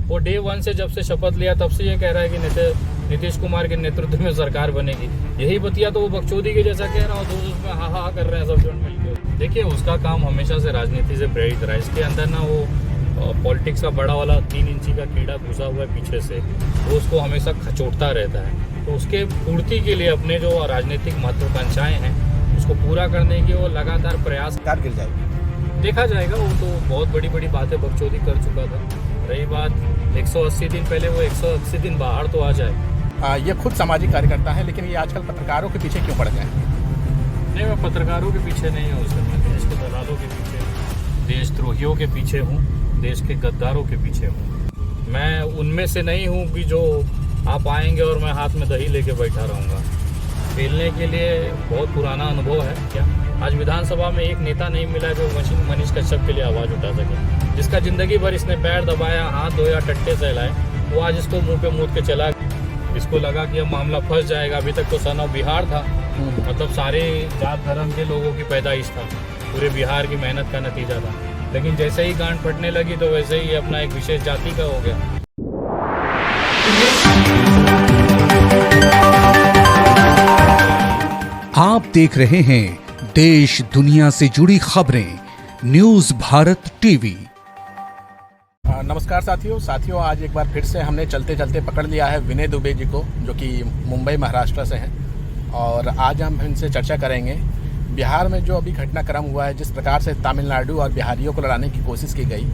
वो डे 1 से जब से शपथ लिया तब से ये कह रहा है कि नीतीश कुमार के नेतृत्व में सरकार बनेगी। यही बतिया तो वो बकचोदी के जैसा कह रहा हूँ, दोस्त उसमें हा हा कर रहे हैं सब जन मिलकर। देखिए उसका काम हमेशा से राजनीति से प्रेरित रहा है। इसके अंदर ना वो पॉलिटिक्स का बड़ा वाला 3 इंची का कीड़ा घुसा हुआ है पीछे से, वो उसको हमेशा खचोटता रहता है। तो उसके पूर्ति के लिए अपने जो राजनीतिक महत्वाकांक्षाएं हैं उसको पूरा करने की वो लगातार प्रयास गिर जाएगी, देखा जाएगा। वो तो बहुत बड़ी बड़ी बातें बकचोदी कर चुका था। रही बात 180 दिन पहले, वो 180 दिन बाहर तो आ जाए। ये खुद सामाजिक कार्यकर्ता है, लेकिन ये आजकल पत्रकारों के पीछे क्यों पड़ गए? नहीं, मैं पत्रकारों के पीछे नहीं हूँ सर, मैं देश के दलालों के पीछे, देशद्रोहियों के पीछे हूँ, देश के गद्दारों के पीछे हूँ। मैं उनमें से नहीं हूँ कि जो आप आएंगे और मैं हाथ में दही लेके बैठा रहूँगा। खेलने के लिए बहुत पुराना अनुभव है क्या। आज विधानसभा में एक नेता नहीं मिला जो मनीष कश्यप के लिए आवाज़ उठा सके, जिसका जिंदगी भर इसने पैर दबाया, हाथ धोया, टट्टे सहलाए, वो आज इसको मुंह पे मूद के चला। इसको लगा कि अब मामला फंस जाएगा। अभी तक तो सन ऑफ बिहार था, मतलब सारे जात धर्म के लोगों की पैदाइश था, पूरे बिहार की मेहनत का नतीजा था। लेकिन जैसे ही गांठ फटने लगी तो वैसे ही अपना एक विशेष जाति का हो गया। आप देख रहे हैं देश दुनिया से जुड़ी खबरें, न्यूज भारत टीवी। नमस्कार साथियों, आज एक बार फिर से हमने चलते चलते पकड़ लिया है विनय दुबे जी को, जो कि मुंबई महाराष्ट्र से हैं। और आज हम इनसे चर्चा करेंगे बिहार में जो अभी घटनाक्रम हुआ है, जिस प्रकार से तमिलनाडु और बिहारियों को लड़ाने की कोशिश की गई,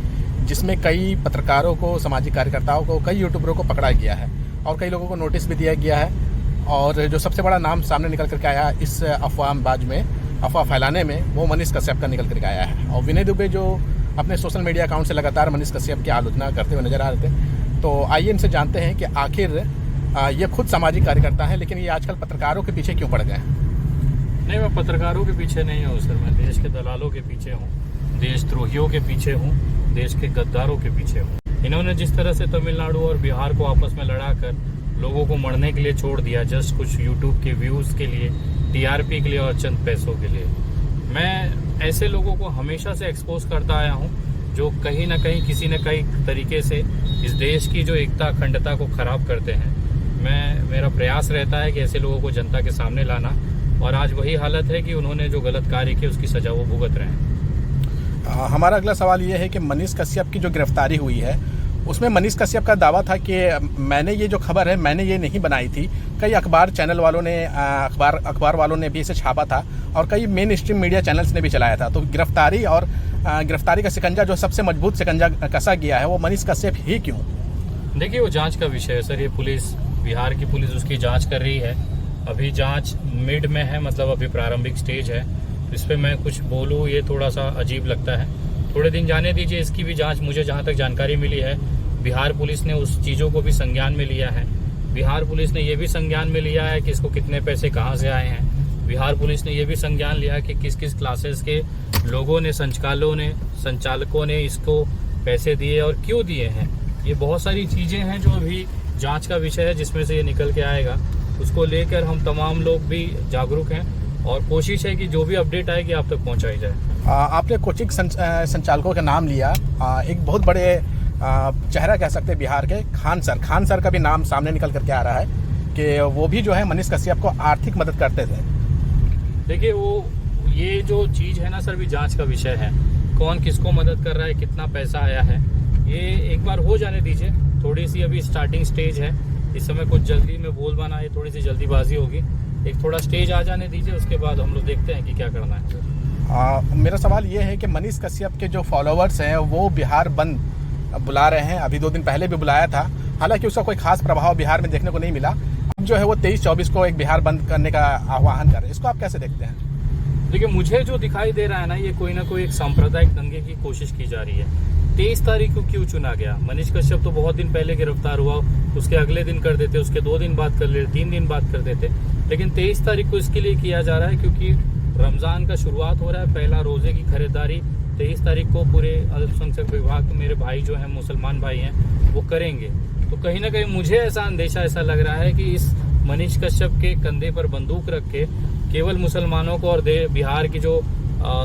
जिसमें कई पत्रकारों को, सामाजिक कार्यकर्ताओं को, कई यूट्यूबरों को पकड़ा गया है और कई लोगों को नोटिस भी दिया गया है। और जो सबसे बड़ा नाम सामने निकल करके आया इस अफवाह फैलाने में, वो मनीष कश्यप का निकल करके आया है। और विनय दुबे जो अपने सोशल मीडिया अकाउंट से लगातार मनीष कश्यप की आलोचना करते हुए नजर आ रहे थे। तो आइए इनसे जानते हैं कि आखिर ये खुद सामाजिक कार्यकर्ता है, लेकिन ये आजकल पत्रकारों के पीछे क्यों पड़ गए? नहीं, मैं पत्रकारों के पीछे नहीं हूँ सर, मैं देश के दलालों के पीछे हूँ, देशद्रोहियों के पीछे हूँ, देश के गद्दारों के पीछे हूँ। इन्होंने जिस तरह से तमिलनाडु और बिहार को आपस में लड़ाकर लोगों को मरने के लिए छोड़ दिया, जस्ट कुछ यूट्यूब के व्यूज़ के लिए, टीआरपी के लिए और चंद पैसों के लिए। मैं ऐसे लोगों को हमेशा से एक्सपोज करता आया हूँ जो कहीं ना कहीं किसी न कहीं तरीके से इस देश की जो एकता अखंडता को खराब करते हैं। मेरा प्रयास रहता है कि ऐसे लोगों को जनता के सामने लाना, और आज वही हालत है कि उन्होंने जो गलत कार्य किया उसकी सजा वो भुगत रहे हैं। हमारा अगला सवाल ये है कि मनीष कश्यप की जो गिरफ्तारी हुई है, उसमें मनीष कश्यप का दावा था कि मैंने ये जो खबर है मैंने ये नहीं बनाई थी। कई अखबार चैनल वालों ने, अखबार वालों ने भी इसे छापा था और कई मेन स्ट्रीम मीडिया चैनल्स ने भी चलाया था। तो गिरफ्तारी का शिकंजा, जो सबसे मजबूत शिकंजा कसा गया है, वो मनीष कश्यप ही क्यों? देखिए, वो जांच का विषय है सर। ये पुलिस, बिहार की पुलिस उसकी जांच कर रही है। अभी जांच मिड में है, मतलब अभी प्रारंभिक स्टेज है। इस पर मैं कुछ बोलूँ ये थोड़ा सा अजीब लगता है। थोड़े दिन जाने दीजिए, इसकी भी जांच। मुझे जहाँ तक जानकारी मिली है, बिहार पुलिस ने उस चीज़ों को भी संज्ञान में लिया है। बिहार पुलिस ने ये भी संज्ञान में लिया है कि इसको कितने पैसे कहाँ से आए हैं। बिहार पुलिस ने ये भी संज्ञान लिया है कि किस किस क्लासेस के लोगों ने, संचालकों ने इसको पैसे दिए और क्यों दिए हैं। ये बहुत सारी चीज़ें हैं जो अभी जांच का विषय है, जिसमें से ये निकल के आएगा। उसको लेकर हम तमाम लोग भी जागरूक हैं और कोशिश है कि जो भी अपडेट आएगी आप तक पहुँचाई जाए। आपने कोचिंग संचालकों का नाम लिया, एक बहुत बड़े चेहरा कह सकते हैं बिहार के, खान सर का भी नाम सामने निकल करके आ रहा है कि वो भी जो है मनीष कश्यप को आर्थिक मदद करते थे। देखिए, वो ये जो चीज़ है ना सर, भी जांच का विषय है। कौन किसको मदद कर रहा है, कितना पैसा आया है, ये एक बार हो जाने दीजिए। थोड़ी सी अभी स्टार्टिंग स्टेज है, इस समय कुछ जल्दी में बोल पाना, ये थोड़ी सी जल्दीबाजी होगी। एक थोड़ा स्टेज आ जाने दीजिए, उसके बाद हम लोग देखते हैं कि क्या करना है। मेरा सवाल ये है कि मनीष कश्यप के जो फॉलोअर्स हैं वो बिहार बंद बुला रहे हैं। अभी 2 दिन पहले भी बुलाया था, हालांकि उसका कोई खास प्रभाव बिहार में देखने को नहीं मिला। अब जो है वो 23-24 को एक बिहार बंद करने का आह्वान कर रहे हैं। इसको आप कैसे देखते हैं? देखिए, मुझे जो दिखाई दे रहा है ना, ये कोई ना कोई एक सांप्रदायिक दंगे की कोशिश की जा रही है। 23 तारीख को क्यों चुना गया? मनीष कश्यप तो बहुत दिन पहले गिरफ्तार हुआ, उसके अगले दिन कर देते, उसके 2 दिन बाद कर लेते, 3 दिन बाद कर देते। लेकिन 23 तारीख को इसके लिए किया जा रहा है क्योंकि रमज़ान का शुरुआत हो रहा है। पहला रोज़े की खरीदारी 23 तारीख को पूरे अल्पसंख्यक विभाग के मेरे भाई जो हैं, मुसलमान भाई हैं, वो करेंगे। तो कहीं ना कहीं मुझे ऐसा अंदेशा ऐसा लग रहा है कि इस मनीष कश्यप के कंधे पर बंदूक रख के केवल मुसलमानों को और बिहार की जो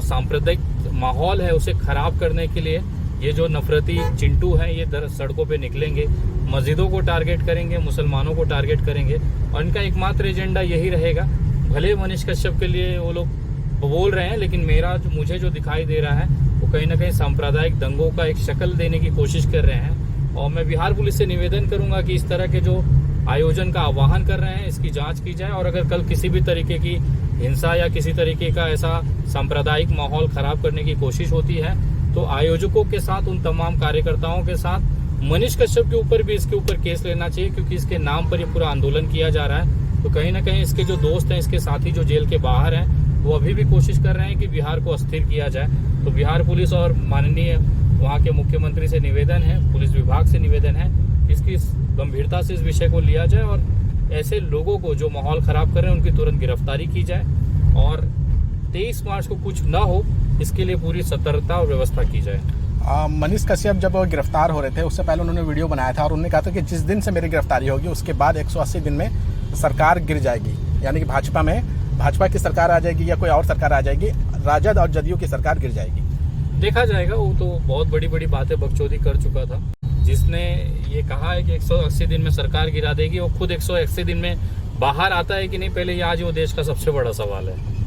सांप्रदायिक माहौल है उसे खराब करने के लिए ये जो नफरती चिंटू हैं ये सड़कों पे निकलेंगे, मस्जिदों को टारगेट करेंगे, मुसलमानों को टारगेट करेंगे और इनका एकमात्र एजेंडा यही रहेगा। भले मनीष कश्यप के लिए वो लोग बोल रहे हैं, लेकिन मुझे जो दिखाई दे रहा है वो कहीं ना कहीं सांप्रदायिक दंगों का एक शक्ल देने की कोशिश कर रहे हैं। और मैं बिहार पुलिस से निवेदन करूंगा कि इस तरह के जो आयोजन का आह्वान कर रहे हैं इसकी जांच की जाए, और अगर कल किसी भी तरीके की हिंसा या किसी तरीके का ऐसा सांप्रदायिक माहौल खराब करने की कोशिश होती है तो आयोजकों के साथ, उन तमाम कार्यकर्ताओं के साथ मनीष कश्यप के ऊपर भी इसके ऊपर केस लेना चाहिए, क्योंकि इसके नाम पर ये पूरा आंदोलन किया जा रहा है। तो कहीं ना कहीं इसके जो दोस्त हैं, इसके साथी जो जेल के बाहर हैं, वो अभी भी कोशिश कर रहे हैं कि बिहार को अस्थिर किया जाए। तो बिहार पुलिस और माननीय वहाँ के मुख्यमंत्री से निवेदन है, पुलिस विभाग से निवेदन है, इसकी गंभीरता से इस विषय को लिया जाए और ऐसे लोगों को जो माहौल खराब कर रहे हैं उनकी तुरंत गिरफ्तारी की जाए, और 23 मार्च को कुछ न हो इसके लिए पूरी सतर्कता और व्यवस्था की जाए। मनीष कश्यप जब गिरफ्तार हो रहे थे उससे पहले उन्होंने वीडियो बनाया था और उन्होंने कहा था कि जिस दिन से मेरी गिरफ्तारी होगी उसके बाद 180 दिन में सरकार गिर जाएगी, यानी कि भाजपा की सरकार आ जाएगी या कोई और सरकार आ जाएगी, राजद और जदयू की सरकार गिर जाएगी। देखा जाएगा, वो तो बहुत बड़ी बड़ी बातें बकचोदी कर चुका था। जिसने ये कहा है कि 180 दिन में सरकार गिरा देगी, वो खुद 180 दिन में बाहर आता है कि नहीं, पहले ये आज वो देश का सबसे बड़ा सवाल है।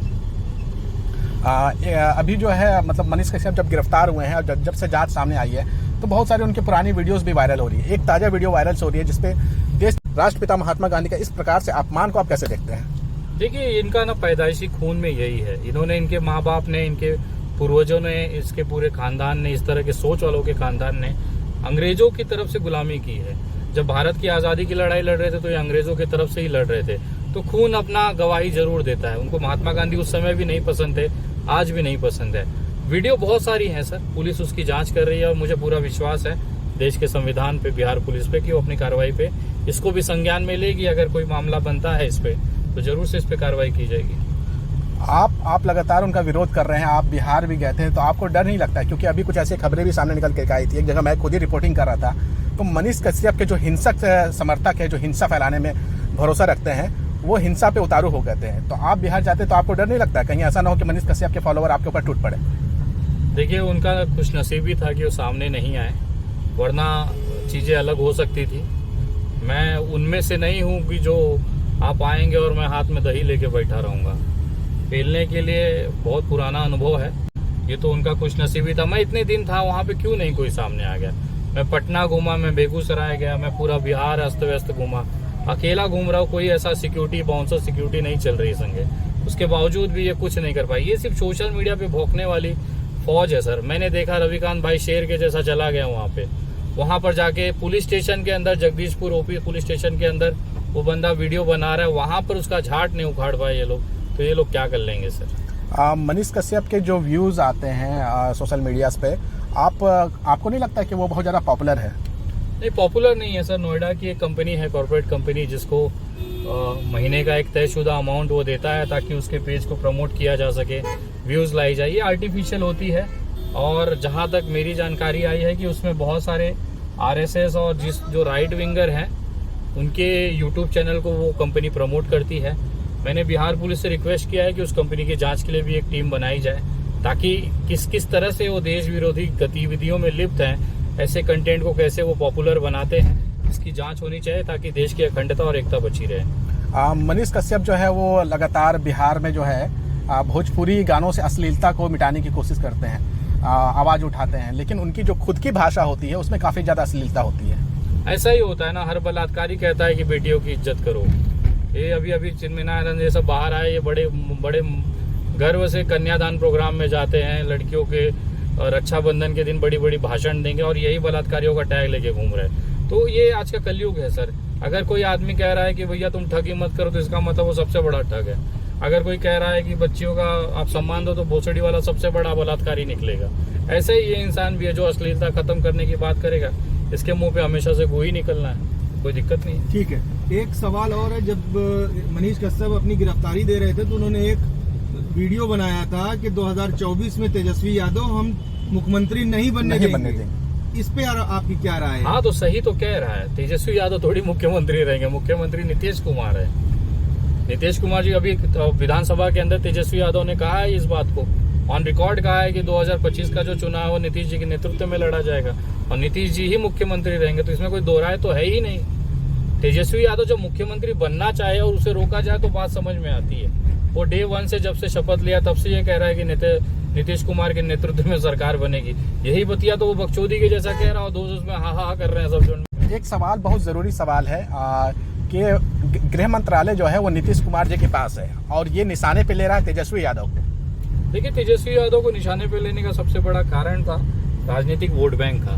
अभी जो है मतलब मनीष कश्यप जब गिरफ्तार हुए हैं और जब से जांच सामने आई है तो बहुत सारी उनकी पुरानी वीडियोस भी वायरल हो रही है। एक ताज़ा वीडियो वायरल हो रही है जिसपे देश राष्ट्रपिता महात्मा गांधी का इस प्रकार से अपमान को आप कैसे देखते हैं? देखिए, इनका ना पैदाइशी खून में यही है। इन्होंने, इनके माँ बाप ने, इनके पूर्वजों ने, इसके पूरे खानदान ने, इस तरह के सोच वालों के खानदान ने अंग्रेजों की तरफ से गुलामी की है। जब भारत की आज़ादी की लड़ाई लड़ रहे थे तो ये अंग्रेजों की तरफ से ही लड़ रहे थे। तो खून अपना गवाही जरूर देता है। उनको महात्मा गांधी उस समय भी नहीं पसंद थे, आज भी नहीं पसंद है। वीडियो बहुत सारी हैं सर, पुलिस उसकी जांच कर रही है और मुझे पूरा विश्वास है देश के संविधान पे, बिहार पुलिस पे, कि वो अपनी कार्रवाई पे इसको भी संज्ञान में लेगी। अगर कोई मामला बनता है इस पे तो जरूर से इस पे कार्रवाई की जाएगी। आप लगातार उनका विरोध कर रहे हैं, आप बिहार भी गए थे, तो आपको डर नहीं लगता? क्योंकि अभी कुछ ऐसी खबरें भी सामने निकल के आई थी, एक जगह मैं खुद ही रिपोर्टिंग कर रहा था, तो मनीष कश्यप के जो हिंसक समर्थक है, जो हिंसा फैलाने में भरोसा रखते हैं, वो हिंसा पे उतारू हो गए हैं। तो आप बिहार जाते तो आपको डर नहीं लगता कहीं ऐसा ना हो कि मनीष कश्यप के फॉलोअर आपके ऊपर टूट पड़े? देखिए, उनका खुश नसीबी था कि वो सामने नहीं आए, वरना चीज़ें अलग हो सकती थी। मैं उनमें से नहीं हूँ कि जो आप आएंगे और मैं हाथ में दही लेके बैठा रहूँगा। खेलने के लिए बहुत पुराना अनुभव है, ये तो उनका खुश नसीबी था। मैं इतने दिन था वहाँ पे, क्यों नहीं कोई सामने आ गया? मैं पटना घूमा, मैं बेगूसराय गया, मैं पूरा बिहार अस्त व्यस्त घूमा, अकेला घूम रहा हूँ। कोई ऐसा सिक्योरिटी, बाउंसर सिक्योरिटी नहीं चल रही संगे, उसके बावजूद भी ये कुछ नहीं कर पाई। ये सिर्फ सोशल मीडिया पे भौंकने वाली फौज है सर। मैंने देखा रविकांत भाई शेर के जैसा चला गया वहाँ पर जाके पुलिस स्टेशन के अंदर, जगदीशपुर ओपी पुलिस स्टेशन के अंदर वो बंदा वीडियो बना रहा है, वहाँ पर उसका झाट नहीं उखाड़ पाए ये लोग, तो ये लोग क्या कर लेंगे सर? मनीष कश्यप के जो व्यूज़ आते हैं सोशल मीडिया पे, आपको नहीं लगता कि वो बहुत ज़्यादा पॉपुलर है? नहीं, पॉपुलर नहीं है सर। नोएडा की एक कंपनी है, कॉर्पोरेट कंपनी, जिसको महीने का एक तयशुदा अमाउंट वो देता है ताकि उसके पेज को प्रमोट किया जा सके, व्यूज़ लाई जाए। ये आर्टिफिशियल होती है, और जहाँ तक मेरी जानकारी आई है कि उसमें बहुत सारे आरएसएस और जो राइट विंगर हैं उनके यूट्यूब चैनल को वो कंपनी प्रमोट करती है। मैंने बिहार पुलिस से रिक्वेस्ट किया है कि उस कंपनी की जांच के लिए भी एक टीम बनाई जाए, ताकि किस तरह से वो देश विरोधी गतिविधियों में लिप्त हैं, ऐसे कंटेंट को कैसे वो पॉपुलर बनाते हैं, इसकी जांच होनी चाहिए ताकि देश की अखंडता और एकता बची रहे। मनीष कश्यप जो है वो लगातार बिहार में जो है भोजपुरी गानों से अश्लीलता को मिटाने की कोशिश करते हैं, आवाज़ उठाते हैं, लेकिन उनकी जो खुद की भाषा होती है उसमें काफ़ी ज़्यादा अश्लीलता होती है। ऐसा ही होता है ना, हर बलात्कारी कहता है कि बेटियों की इज्जत करो। ये अभी चिन्मयानंद ये सब बाहर आए, ये बड़े गर्व से कन्यादान प्रोग्राम में जाते हैं, लड़कियों के रक्षाबंधन के दिन बड़ी बड़ी भाषण देंगे, और यही बलात्कारियों का टैग लेके घूम रहे हैं। तो ये आज का कलयुग है सर। अगर कोई आदमी कह रहा है कि भैया तुम ठगी मत करो, तो इसका मतलब वो सबसे बड़ा ठग है। अगर कोई कह रहा है कि बच्चियों का आप सम्मान दो, तो भोसड़ी वाला सबसे बड़ा बलात्कारी निकलेगा। ऐसे ही ये इंसान भी है जो अश्लीलता खत्म करने की बात करेगा, इसके मुंह पे हमेशा से गो ही निकलना है, कोई दिक्कत नहीं। ठीक है, एक सवाल और है। जब मनीष कश्यप अपनी गिरफ्तारी दे रहे थे तो उन्होंने एक वीडियो बनाया था कि 2024 में तेजस्वी यादव हम मुख्यमंत्री नहीं बनने देंगे। इस पे आपकी क्या राय है? हाँ, तो सही तो कह रहा है। तेजस्वी यादव थोड़ी मुख्यमंत्री रहेंगे, मुख्यमंत्री नीतीश कुमार है। नीतीश कुमार जी अभी विधानसभा के अंदर तेजस्वी यादव ने कहा है इस बात को ऑन रिकॉर्ड कहा है कि 2025 का जो चुनाव वो नीतीश जी के नेतृत्व में लड़ा जाएगा और नीतीश जी ही मुख्यमंत्री रहेंगे, तो इसमें कोई दो राय तो है ही नहीं। तेजस्वी यादव जब मुख्यमंत्री बनना चाहे और उसे रोका जाए तो बात समझ में आती है। वो डे 1 से जब से शपथ लिया तब से ये कह रहा है कि नीतीश कुमार के नेतृत्व में सरकार बनेगी। यही बतिया तो वो बकचोदी के जैसा कह रहा हो, दोस्त उसमें हा कर रहे हैं सब झुंड। एक सवाल, बहुत ज़रूरी सवाल है कि गृह मंत्रालय जो है वो नीतीश कुमार जी के पास है और ये निशाने पे ले रहा है तेजस्वी यादव को। देखिए, तेजस्वी यादव को निशाने पे लेने का सबसे बड़ा कारण था राजनीतिक वोट बैंक का।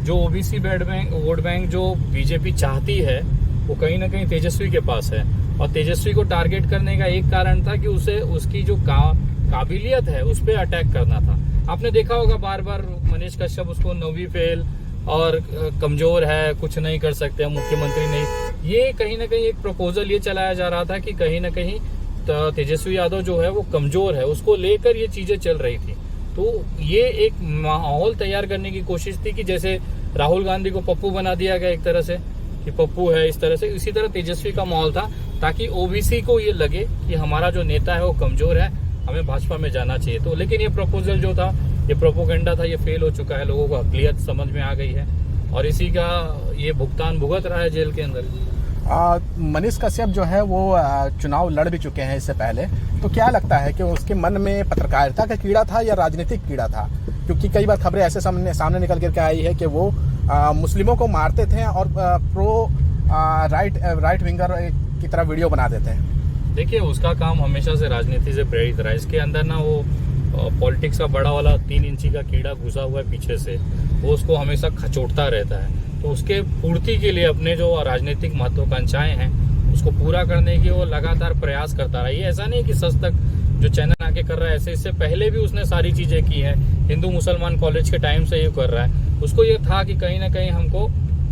जो ओबीसी वोट बैंक जो बीजेपी चाहती है वो कहीं ना कहीं तेजस्वी के पास है और तेजस्वी को टारगेट करने का एक कारण था कि उसे उसकी जो काबिलियत है उस पर अटैक करना था। आपने देखा होगा बार बार मनीष कश्यप उसको 9वीं फेल और कमजोर है, कुछ नहीं कर सकते, मुख्यमंत्री नहीं। ये कहीं ना कहीं एक प्रपोजल ये चलाया जा रहा था कि कहीं ना कहीं तेजस्वी यादव जो है वो कमजोर है, उसको लेकर ये चीजें चल रही थी। तो ये एक माहौल तैयार करने की कोशिश थी कि जैसे राहुल गांधी को पप्पू बना दिया गया एक तरह से कि पप्पू है, इस तरह से इसी तरह तेजस्वी का माहौल था ताकि ओबीसी को ये लगे कि हमारा जो नेता है वो कमजोर है, हमें भाजपा में जाना चाहिए। तो लेकिन ये प्रपोजल जो था, ये प्रोपोगेंडा था, ये फेल हो चुका है। लोगों को अकलियत समझ में आ गई है और इसी का ये भुगतान भुगत रहा है जेल के अंदर। मनीष कश्यप जो है वो चुनाव लड़ भी चुके हैं इससे पहले, तो क्या लगता है कि उसके मन में पत्रकारिता का कीड़ा था या राजनीतिक कीड़ा था? क्योंकि कई बार खबरें ऐसे सामने निकल कर आई है कि वो मुस्लिमों को मारते थे और प्रो राइट विंगर की तरह वीडियो बना देते हैं। देखिए, उसका काम हमेशा से राजनीति से प्रेरित रहा है। इसके अंदर ना वो पॉलिटिक्स का बड़ा वाला 3 इंची का कीड़ा घुसा हुआ है पीछे से, वो उसको हमेशा खचोटता रहता है। तो उसके पूर्ति के लिए अपने जो राजनीतिक महत्वाकांक्षाएं हैं उसको पूरा करने की वो लगातार प्रयास करता रहा। ये ऐसा नहीं कि सच तक जो चैनल आके कर रहा है ऐसे, इससे पहले भी उसने सारी चीजें की है। हिंदू मुसलमान कॉलेज के टाइम से ये कर रहा है। उसको ये था कि कहीं ना कहीं हमको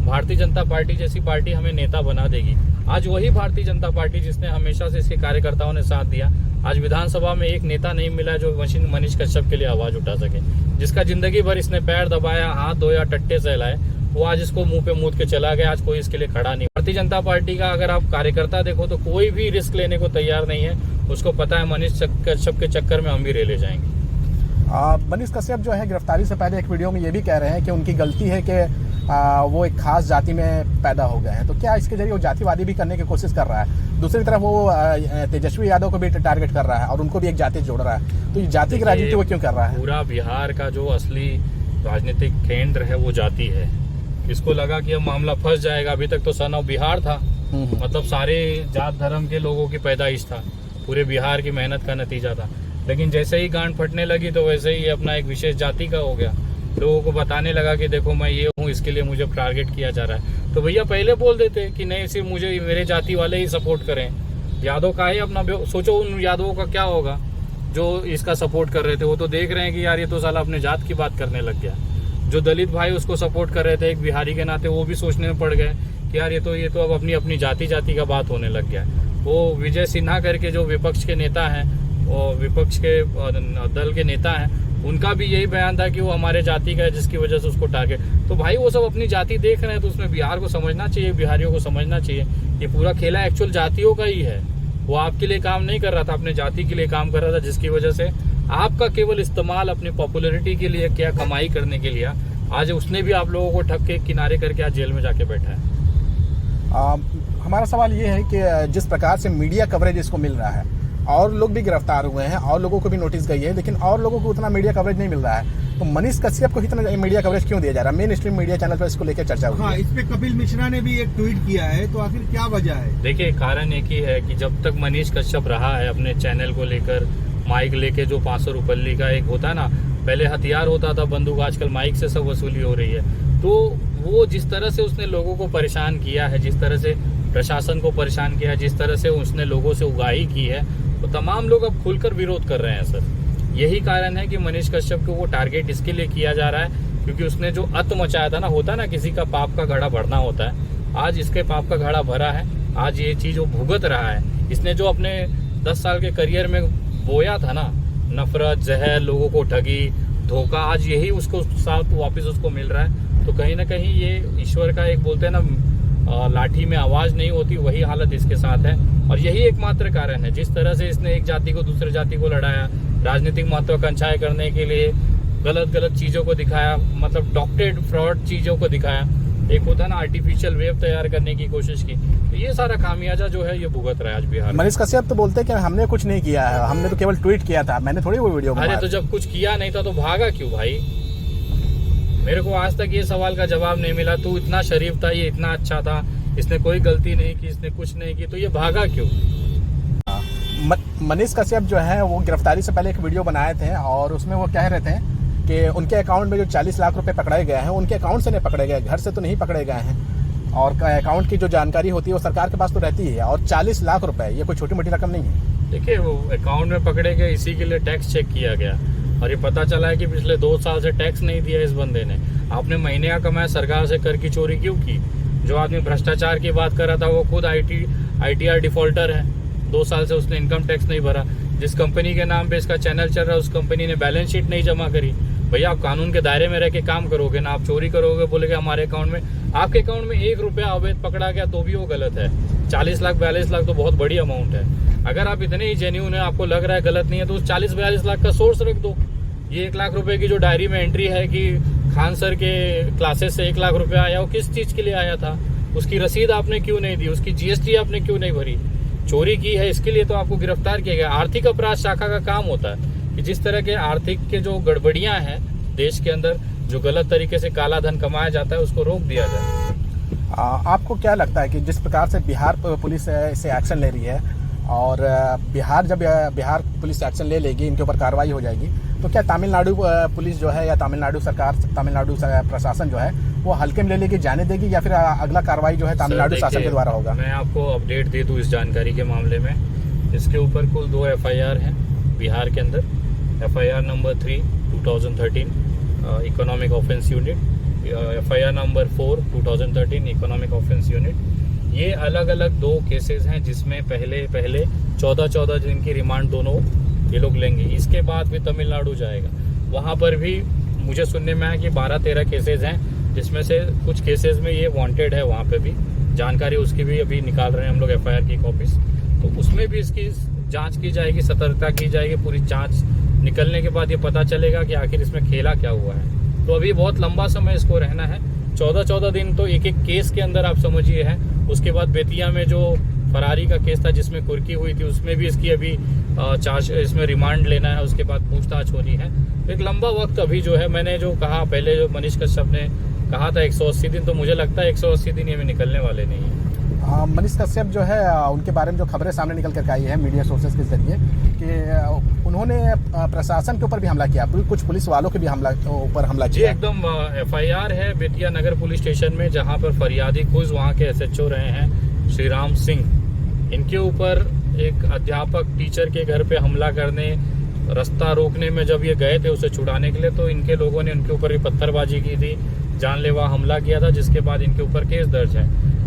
भारतीय जनता पार्टी जैसी पार्टी हमें नेता बना देगी। आज वही भारतीय जनता पार्टी जिसने हमेशा से इसके कार्यकर्ताओं ने साथ दिया, आज विधानसभा में एक नेता नहीं मिला जो मनीष कश्यप के लिए आवाज उठा सके। जिसका जिंदगी भर इसने पैर दबाया, हाथ धोया, टट्टे सहलाए, वो आज इसको मुंह पे मूद के चला गया। आज कोई इसके लिए खड़ा नहीं। भारतीय जनता पार्टी का अगर आप कार्यकर्ता देखो तो कोई भी रिस्क लेने को तैयार नहीं है। उसको पता है मनीष कश्यप के चक्कर में हम भी रेले जाएंगे। मनीष कश्यप जो है गिरफ्तारी से पहले एक वीडियो में ये भी कह रहे हैं कि उनकी गलती है कि वो एक खास जाति में पैदा हो गए हैं। तो क्या इसके जरिए वो जातिवादी भी करने की कोशिश कर रहा है? दूसरी तरफ वो तेजस्वी यादव को भी टारगेट कर रहा है और उनको भी एक जाति जोड़ रहा है। तो ये जाति की राजनीति वो क्यों कर रहा है? पूरा बिहार का जो असली राजनीतिक केंद्र है वो जाति है। इसको लगा कि अब मामला फंस जाएगा। अभी तक तो सन ऑफ बिहार था, मतलब सारे जात धर्म के लोगों की पैदाइश था, पूरे बिहार की मेहनत का नतीजा था। लेकिन जैसे ही गांठ फटने लगी तो वैसे ही ये अपना एक विशेष जाति का हो गया। लोगों को बताने लगा कि देखो मैं ये हूँ, इसके लिए मुझे टारगेट किया जा रहा है। तो भैया पहले बोल देते कि नहीं, सिर्फ मुझे मेरे जाति वाले ही सपोर्ट करें। यादव का ही अपना सोचो, उन यादवों का क्या होगा जो इसका सपोर्ट कर रहे थे। वो तो देख रहे हैं कि यार ये तो साला अपने जात की बात करने लग गया। जो दलित भाई उसको सपोर्ट कर रहे थे एक बिहारी के नाते, वो भी सोचने में पड़ गए कि यार ये तो अब अपनी जाति का बात होने लग गया। वो विजय सिन्हा करके जो विपक्ष के नेता हैं, वो विपक्ष के दल के नेता हैं, उनका भी यही बयान था कि वो हमारे जाति का है जिसकी वजह से उसको टारगेट। तो भाई वो सब अपनी जाति देख रहे हैं तो उसमें बिहार को समझना चाहिए, बिहारियों को समझना चाहिए। ये पूरा खेला एक्चुअल जातियों का ही है। वो आपके लिए काम नहीं कर रहा था, अपने जाति के लिए काम कर रहा था, जिसकी वजह से आपका केवल इस्तेमाल अपनी पॉपुलैरिटी के लिए, क्या कमाई करने के लिए। आज उसने भी आप लोगों को ठग के किनारे करके आज जेल में जाके बैठा है। हमारा सवाल ये है कि जिस प्रकार से मीडिया कवरेज इसको मिल रहा है, और लोग भी गिरफ्तार हुए हैं और लोगों को भी नोटिस गई है, लेकिन और लोगों को उतना मीडिया कवरेज नहीं मिल रहा है। तो मनीष कश्यप को इतना मीडिया कवरेज क्यों दिया जा रहा है? मेन स्ट्रीम मीडिया चैनल पर इसको लेकर चर्चा हुई है। इस पे कपिल मिश्रा ने भी एक ट्वीट किया है, तो आखिर क्या वजह है? देखिए, कारण एक ही है कि जब तक मनीष कश्यप रहा है अपने चैनल को लेकर, माइक लेके जो 500 रुपये का एक होता है ना, पहले हथियार होता था बंदूक, आजकल माइक से सब वसूली हो रही है। तो वो जिस तरह से उसने लोगों को परेशान किया है, जिस तरह से प्रशासन को परेशान किया है, जिस तरह से उसने लोगों से उगाही की है, तो तमाम लोग अब खुलकर विरोध कर रहे हैं सर। यही कारण है कि मनीष कश्यप को वो टारगेट इसके लिए किया जा रहा है क्योंकि उसने जो अत मचाया था ना, होता है ना किसी का पाप का घड़ा भरना होता है, आज इसके पाप का घड़ा भरा है। आज ये चीज वो भुगत रहा है। इसने जो अपने 10 साल के करियर में बोया था ना, नफरत, जहर, लोगों को ठगी, धोखा, आज यही उसको साथ वापस उसको मिल रहा है। तो कहीं ना कहीं ये ईश्वर का एक बोलते हैं ना, लाठी में आवाज नहीं होती, वही हालत इसके साथ है। और यही एकमात्र कारण है। जिस तरह से इसने एक जाति को दूसरे जाति को लड़ाया, राजनीतिक महत्वाकांक्षाएं करने के लिए गलत गलत चीज़ों को दिखाया, मतलब डॉक्टरेट फ्रॉड चीज़ों को दिखाया, एक होता है ना आर्टिफिशियल वेव तैयार करने की कोशिश की। तो ये सारा खामियाजा जो है ये भुगत रहा है आज बिहार में। मनीष कश्यप तो बोलते हैं कि हमने कुछ नहीं किया है, हमने तो केवल ट्वीट किया था, मैंने थोड़ी वो वीडियो अरे तो जब कुछ किया नहीं था तो भागा क्यों भाई? मेरे को आज तक ये सवाल का जवाब नहीं मिला। तू इतना शरीफ था, ये इतना अच्छा था, इसने कोई गलती नहीं की, इसने कुछ नहीं की, तो ये भागा क्यों? मनीष कश्यप जो है वो गिरफ्तारी से पहले एक वीडियो बनाए थे और उसमें वो कह रहे थे कि उनके अकाउंट में जो 40 लाख रुपए पकड़े गए हैं उनके अकाउंट से नहीं पकड़े गए, घर से तो नहीं पकड़े गए हैं, और अकाउंट की जो जानकारी होती है वो सरकार के पास तो रहती है, और 40 लाख रुपए ये कोई छोटी मोटी रकम नहीं है। देखिए वो अकाउंट में पकड़े गए, इसी के लिए टैक्स चेक किया गया और ये पता चला है कि पिछले 2 साल से टैक्स नहीं दिया इस बंदे ने। आपने महीने का कमाया, सरकार से कर की चोरी क्यों की? जो आदमी भ्रष्टाचार की बात कर रहा था वो खुद ITR डिफॉल्टर है, 2 साल से उसने इनकम टैक्स नहीं भरा। जिस कंपनी के नाम पे इसका चैनल चल रहा है उस कंपनी ने बैलेंस शीट नहीं जमा करी। भैया आप कानून के दायरे में रह के काम करोगे ना, आप चोरी करोगे बोलेगे हमारे अकाउंट में, आपके अकाउंट में 1 रुपया अवैध पकड़ा गया तो भी वो गलत है। 40 लाख 42 लाख तो बहुत बड़ी अमाउंट है। अगर आप इतने ही जेन्यून है, आपको लग रहा है गलत नहीं है, तो उस 40-42 लाख का सोर्स रख दो। ये 1 लाख रुपए की जो डायरी में एंट्री है कि खान सर के क्लासेस से 1 लाख रुपया आया, वो किस चीज के लिए आया था? उसकी रसीद आपने क्यों नहीं दी? उसकी GST आपने क्यों नहीं भरी? चोरी की है इसके लिए तो आपको गिरफ्तार किया गया। आर्थिक अपराध शाखा का काम होता है कि जिस तरह के आर्थिक के जो गड़बड़ियां हैं देश के अंदर, जो गलत तरीके से काला धन कमाया जाता है, उसको रोक दिया जाए। आपको क्या लगता है कि जिस प्रकार से बिहार पुलिस इसे एक्शन ले रही है और बिहार पुलिस एक्शन ले लेगी, इनके ऊपर कार्रवाई हो जाएगी, तो क्या तमिलनाडु पुलिस जो है या तमिलनाडु सरकार, तमिलनाडु प्रशासन जो है वो हल्के में ले लेगी, जाने देगी, या फिर अगला कार्रवाई जो है तमिलनाडु शासन के द्वारा होगा? मैं आपको अपडेट दे दूं इस जानकारी के मामले में। इसके ऊपर कुल 2 FIR हैं बिहार के अंदर। FIR number 3 2013 economic offence unit, FIR number 4 2013 economic offence unit. ये अलग अलग 2 केसेस हैं जिसमें पहले 14 दिन की रिमांड दोनों ये लोग लेंगे। इसके बाद भी तमिलनाडु जाएगा, वहाँ पर भी मुझे सुनने में आया कि 12-13 केसेस हैं, जिसमें से कुछ केसेस में ये वांटेड है। वहाँ पे भी जानकारी उसकी भी अभी निकाल रहे हैं हम लोग FIR की कॉपीज, तो उसमें भी इसकी जांच की जाएगी, सतर्कता की जाएगी। पूरी जांच निकलने के बाद ये पता चलेगा कि आखिर इसमें खेला क्या हुआ है। तो अभी बहुत लंबा समय इसको रहना है, 14 दिन तो एक केस के अंदर आप समझिए है। उसके बाद बेतिया में जो फरारी का केस था जिसमें कुर्की हुई थी, उसमें भी इसकी अभी इसमें रिमांड लेना है, उसके बाद पूछताछ होनी है। तो एक लंबा वक्त अभी जो है, मैंने जो कहा पहले, जो मनीष कश्यप ने कहा था 180 दिन, तो मुझे लगता है 180 दिन ये में निकलने वाले नहीं है। मनीष कश्यप जो है उनके बारे में जो खबरें सामने निकल कर आई है मीडिया सोर्सेज के जरिए कि उन्होंने प्रशासन के ऊपर भी हमला किया, कुछ पुलिस वालों के भी ऊपर हमला किया। एकदम FIR है बेतिया नगर पुलिस स्टेशन में, जहां पर फरियादी खुद वहां के SHO रहे हैं श्रीराम सिंह। इनके ऊपर एक अध्यापक टीचर के घर पे हमला करने, रास्ता रोकने में जब ये गए थे उसे छुड़ाने के लिए, तो इनके लोगों ने उनके ऊपर भी पत्थरबाजी की थी, जानलेवा हमला किया था, जिसके बाद इनके ऊपर केस दर्ज है।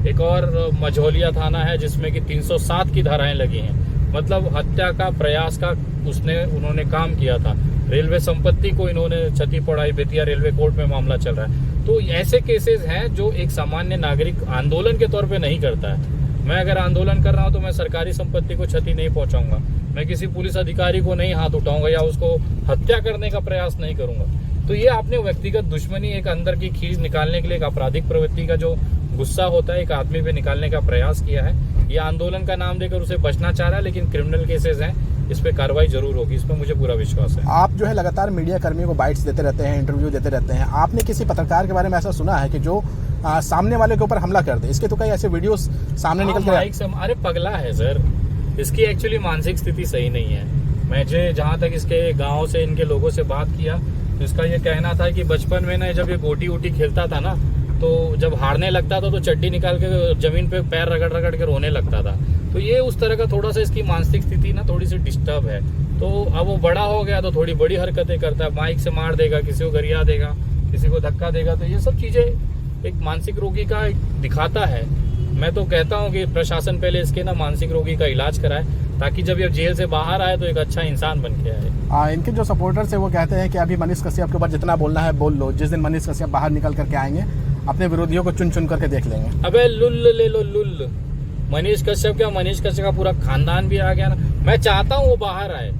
एक और मझौलिया थाना है जिसमें कि 307 की धाराएं लगी हैं, मतलब हत्या का प्रयास का उन्होंने काम किया था। रेलवे संपत्ति को इन्होंने क्षति पहुंचाई, बेतिया रेलवे कोर्ट में मामला चल रहा है। तो ऐसे केसेस हैं जो एक सामान्य नागरिक आंदोलन के तौर पे नहीं करता है। मैं अगर आंदोलन कर रहा हूं तो मैं सरकारी संपत्ति को क्षति नहीं पहुंचाऊंगा, मैं किसी पुलिस अधिकारी को नहीं हाथ उठाऊंगा या उसको हत्या करने का प्रयास नहीं करूंगा। तो ये आपने व्यक्तिगत दुश्मनी, एक अंदर की खींच निकालने के लिए, एक आपराधिक प्रवृत्ति का जो गुस्सा होता है एक आदमी पे निकालने का प्रयास किया है। ये आंदोलन का नाम देकर उसे बचना चाह रहा है, लेकिन क्रिमिनल केसेस हैं, इस पे कार्रवाई जरूर होगी, इस पे मुझे पूरा विश्वास है। आप जो है लगातार मीडिया कर्मियों को बाइट्स देते रहते हैं, इंटरव्यू देते रहते हैं, आपने किसी पत्रकार के बारे में ऐसा सुना है कि जो सामने वाले के ऊपर हमला कर दे? इसके तो कई ऐसे वीडियोस सामने निकल कर अरे पगला है सर, इसकी एक्चुअली मानसिक स्थिति सही नहीं है। मैं जहाँ तक इसके गाँव से इनके लोगों से बात किया तो इसका ये कहना था कि बचपन में ना जब ये गोटी वोटी खेलता था ना, तो जब हारने लगता था तो चड्डी निकाल के जमीन पे पैर रगड़ रगड़ के रोने लगता था। तो ये उस तरह का थोड़ा सा इसकी मानसिक स्थिति ना थोड़ी सी डिस्टर्ब है। तो अब वो बड़ा हो गया तो थोड़ी बड़ी हरकतें करता है, माइक से मार देगा, किसी को गरिया देगा, किसी को धक्का देगा। तो ये सब चीजें एक मानसिक रोगी का दिखाता है। मैं तो कहता हूँ कि प्रशासन पहले इसके ना मानसिक रोगी का इलाज कराए, ताकि जब ये जेल से बाहर आए तो एक अच्छा इंसान बन के आए। इनके जो सपोर्टर्स है वो कहते हैं कि अभी मनीष कश्यप के ऊपर जितना बोलना है बोल लो, जिस दिन मनीष कश्यप बाहर निकल करके आएंगे अपने विरोधियों को चुन चुन करके देख लेंगे। अबे लुल ले लो लुल, मनीष कश्यप क्या, मनीष कश्यप का पूरा खानदान भी आ गया ना। मैं चाहता हूँ वो बाहर आए,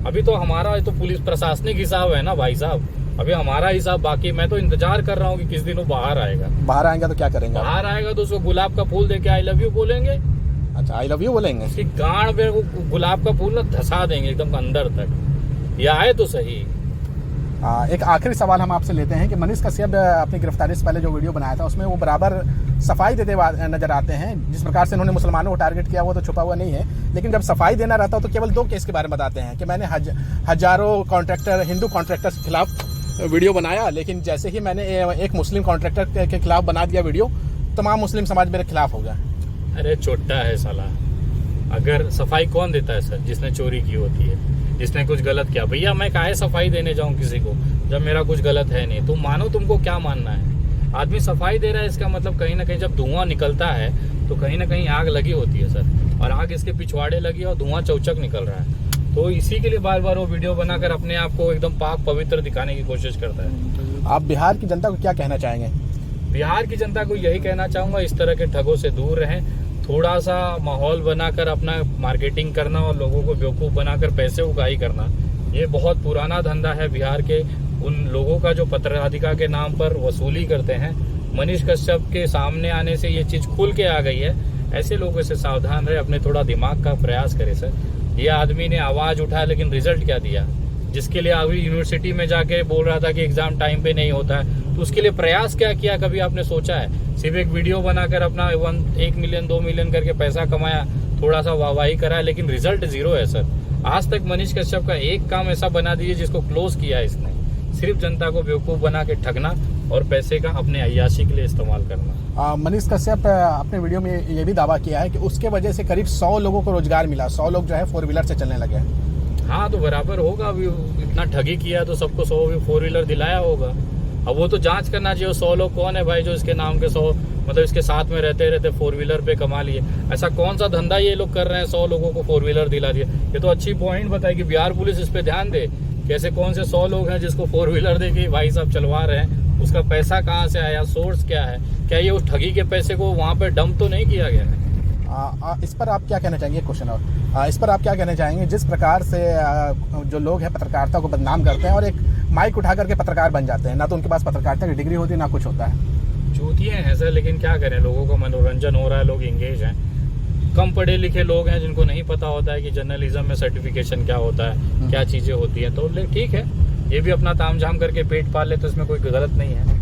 अभी तो हमारा तो पुलिस प्रशासनिक हिसाब है ना भाई साहब, अभी हमारा हिसाब बाकी। मैं तो इंतजार कर रहा हूँ कि किस दिन वो बाहर आएगा। बाहर आएंगे तो क्या करेंगे? बाहर आएगा तो उसको गुलाब का फूल देके आई लव यू बोलेंगे। अच्छा, आई लव यू बोलेंगे? उसकी गांड में वो गुलाब का फूल ना धसा देंगे एकदम अंदर तक। ये आए तो सही। एक आखिरी सवाल हम आपसे लेते हैं कि मनीष कश्यप अपनी गिरफ्तारी से पहले जो वीडियो बनाया था उसमें वो बराबर सफाई देते नजर आते हैं। जिस प्रकार से उन्होंने मुसलमानों को टारगेट किया वो तो छुपा हुआ नहीं है, लेकिन जब सफाई देना रहता है तो केवल 2 केस के बारे में बताते हैं कि मैंने हजारों कॉन्ट्रैक्टर, हिंदू कॉन्ट्रैक्टर्स के खिलाफ वीडियो बनाया, लेकिन जैसे ही मैंने एक मुस्लिम कॉन्ट्रैक्टर के खिलाफ बना दिया वीडियो, तमाम मुस्लिम समाज मेरे खिलाफ हो गया। अरे छोटा है साला। अगर सफाई कौन देता है सर? जिसने चोरी की होती है, जिसने कुछ गलत किया। भैया मैं काहे सफाई देने जाऊं किसी को जब मेरा कुछ गलत है नहीं? तुम मानो, तुमको क्या मानना है? आदमी सफाई दे रहा है, इसका मतलब कहीं ना कहीं जब धुआं निकलता है तो कहीं ना कहीं आग लगी होती है सर, और आग इसके पिछवाड़े लगी और धुआं चौचक निकल रहा है। तो इसी के लिए बार बार वो वीडियो बनाकर अपने आप को एकदम पाक पवित्र दिखाने की कोशिश करता है। आप बिहार की जनता को क्या कहना चाहेंगे? बिहार की जनता को यही कहना चाहूंगा, इस तरह के ठगों से दूर रहें। थोड़ा सा माहौल बनाकर अपना मार्केटिंग करना और लोगों को बेवकूफ़ बनाकर पैसे उगाही करना, ये बहुत पुराना धंधा है बिहार के उन लोगों का जो पत्रकारिता के नाम पर वसूली करते हैं। मनीष कश्यप के सामने आने से ये चीज़ खुल के आ गई है। ऐसे लोगों से सावधान रहे, अपने थोड़ा दिमाग का प्रयास करें सर। ये आदमी ने आवाज़ उठाया लेकिन रिजल्ट क्या दिया? जिसके लिए अभी यूनिवर्सिटी में जाके बोल रहा था कि एग्जाम टाइम पे नहीं होता है, तो उसके लिए प्रयास क्या किया? कभी आपने सोचा है? सिर्फ एक वीडियो बनाकर अपना 1 मिलियन 2 मिलियन करके पैसा कमाया, थोड़ा सा वाहवाही कराया, लेकिन रिजल्ट 0 है सर। आज तक मनीष कश्यप का एक काम ऐसा बना दीजिए जिसको क्लोज किया है इसने। सिर्फ जनता को बेवकूफ़ बना के ठगना और पैसे का अपने अय्याशी के लिए इस्तेमाल करना। मनीष कश्यप अपने वीडियो में ये भी दावा किया है कि उसके वजह से करीब 100 लोगों को रोजगार मिला। 100 लोग जो है 4 व्हीलर से चलने लगे हैं। हाँ तो बराबर होगा, अभी इतना ठगी किया तो सबको 100 4 व्हीलर दिलाया होगा। अब वो तो जांच करना चाहिए 100 लोग कौन है भाई जो इसके नाम के 100 मतलब इसके साथ में रहते 4 व्हीलर पे कमा लिए। ऐसा कौन सा धंधा ये लोग कर रहे हैं 100 लोगों को 4 व्हीलर दिला दिया? ये तो अच्छी पॉइंट बताई कि बिहार पुलिस इस पे ध्यान दे। कैसे कौन से 100 लोग हैं जिसको 4 व्हीलर दे के भाई साहब चलवा रहे हैं? उसका पैसा कहाँ से आया? सोर्स क्या है? क्या ये उस ठगी के पैसे को वहाँ पे डंप तो नहीं किया गया है? इस पर आप क्या कहना चाहेंगे? क्वेश्चन और इस पर आप क्या कहना चाहेंगे? जिस प्रकार से जो लोग हैं पत्रकारिता को बदनाम करते हैं और एक माइक उठा करके पत्रकार बन जाते हैं, ना तो उनके पास पत्रकारिता की डिग्री होती है ना कुछ होता है। चूतिए हैं सर, लेकिन क्या करें, लोगों का मनोरंजन हो रहा है, लोग इंगेज हैं। कम पढ़े लिखे लोग हैं जिनको नहीं पता होता है कि जर्नलिज्म में सर्टिफिकेशन क्या होता है, क्या चीज़ें होती हैं। तो ठीक है, ये भी अपना तामझाम करके पेट पाल ले तो इसमें कोई गलत नहीं है।